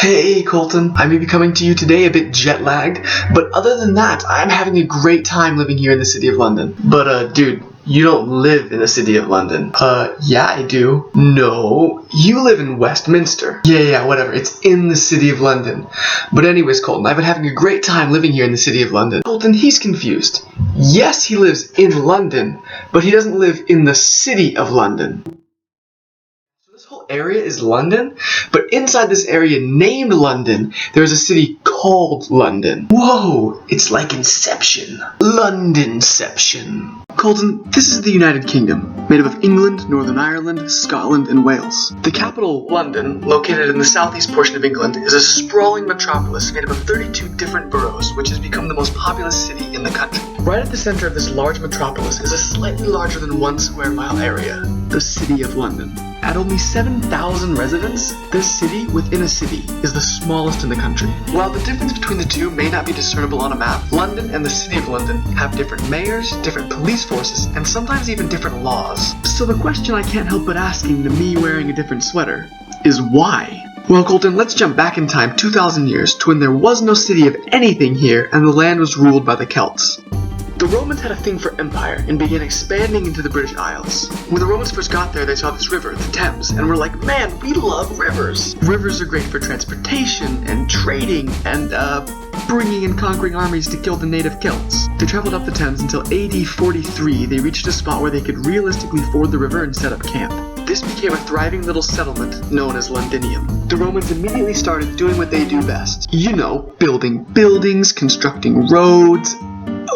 Hey Colton, I may be coming to you today a bit jet-lagged, but other than that, I'm having a great time living here in the city of London. But dude, you don't live in the city of London. Yeah I do. No, you live in Westminster. Yeah, whatever, it's in the city of London. But anyways, Colton, I've been having a great time living here in the city of London. Colton, he's confused. Yes, he lives in London, but he doesn't live in the city of London. This whole area is London, but inside this area named London, there's a city called London. Whoa, it's like Inception. Londonception. Colton, this is the United Kingdom, made up of England, Northern Ireland, Scotland, and Wales. The capital, London, located in the southeast portion of England, is a sprawling metropolis made up of 32 different boroughs, which has become the most populous city in the country. Right at the center of this large metropolis is a slightly larger than 1 square mile area, the City of London. At only 7,000 residents, this city within a city is the smallest in the country. While the difference between the two may not be discernible on a map, London and the City of London have different mayors, different police forces, and sometimes even different laws. So the question I can't help but asking to me wearing a different sweater is why? Well, Colton, let's jump back in time 2,000 years to when there was no city of anything here and the land was ruled by the Celts. The Romans had a thing for empire and began expanding into the British Isles. When the Romans first got there, they saw this river, the Thames, and were like, man, we love rivers! Rivers are great for transportation and trading and, bringing and conquering armies to kill the native Celts. They traveled up the Thames until AD 43, they reached a spot where they could realistically ford the river and set up camp. This became a thriving little settlement known as Londinium. The Romans immediately started doing what they do best. You know, building buildings, constructing roads,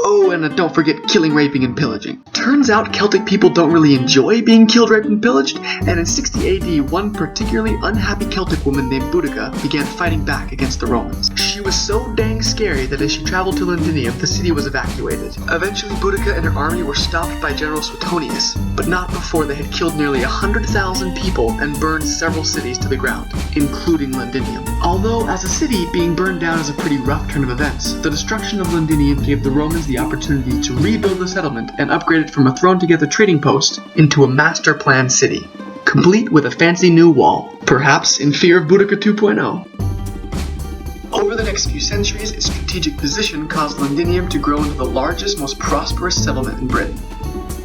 oh, and don't forget killing, raping, and pillaging. Turns out Celtic people don't really enjoy being killed, raped, and pillaged, and in 60 AD, one particularly unhappy Celtic woman named Boudica began fighting back against the Romans. She was so dang scary that as she traveled to Londinium, the city was evacuated. Eventually, Boudica and her army were stopped by General Suetonius, but not before they had killed nearly 100,000 people and burned several cities to the ground, including Londinium. Although, as a city, being burned down is a pretty rough turn of events, the destruction of Londinium gave the Romans the opportunity to rebuild the settlement and upgrade it from a thrown-together trading post into a master-planned city, complete with a fancy new wall, perhaps in fear of Boudica 2.0. Over the next few centuries, its strategic position caused Londinium to grow into the largest, most prosperous settlement in Britain.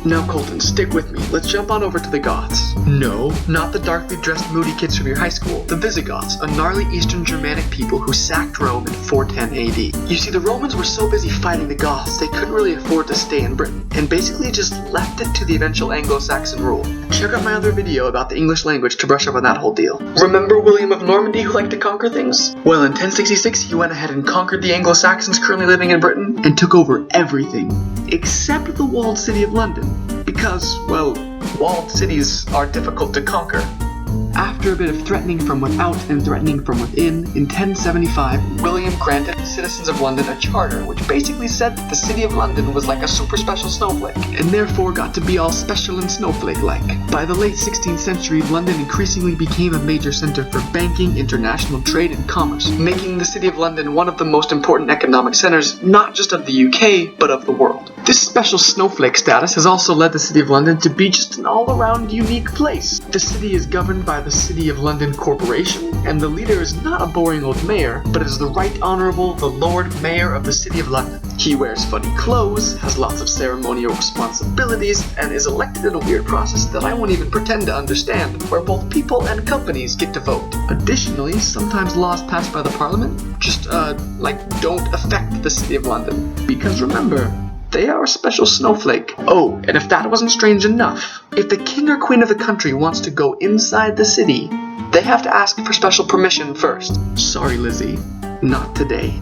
Now Colton, stick with me. Let's jump on over to the Goths. No, not the darkly dressed moody kids from your high school. The Visigoths, a gnarly Eastern Germanic people who sacked Rome in 410 AD. You see, the Romans were so busy fighting the Goths, they couldn't really afford to stay in Britain, and basically just left it to the eventual Anglo-Saxon rule. Check out my other video about the English language to brush up on that whole deal. Remember William of Normandy who liked to conquer things? Well, in 1066, he went ahead and conquered the Anglo-Saxons currently living in Britain, and took over everything, except the walled city of London. Because, well, walled cities are difficult to conquer. After a bit of threatening from without and threatening from within, in 1075, William granted the citizens of London a charter which basically said that the city of London was like a super special snowflake, and therefore got to be all special and snowflake-like. By the late 16th century, London increasingly became a major center for banking, international trade, and commerce, making the city of London one of the most important economic centers, not just of the UK, but of the world. This special snowflake status has also led the City of London to be just an all-around unique place. The city is governed by the City of London Corporation, and the leader is not a boring old mayor, but is the Right Honourable, the Lord Mayor of the City of London. He wears funny clothes, has lots of ceremonial responsibilities, and is elected in a weird process that I won't even pretend to understand, where both people and companies get to vote. Additionally, sometimes laws passed by the Parliament just, don't affect the City of London. Because remember, they are a special snowflake. Oh, and if that wasn't strange enough, if the king or queen of the country wants to go inside the city, they have to ask for special permission first. Sorry, Lizzie, not today.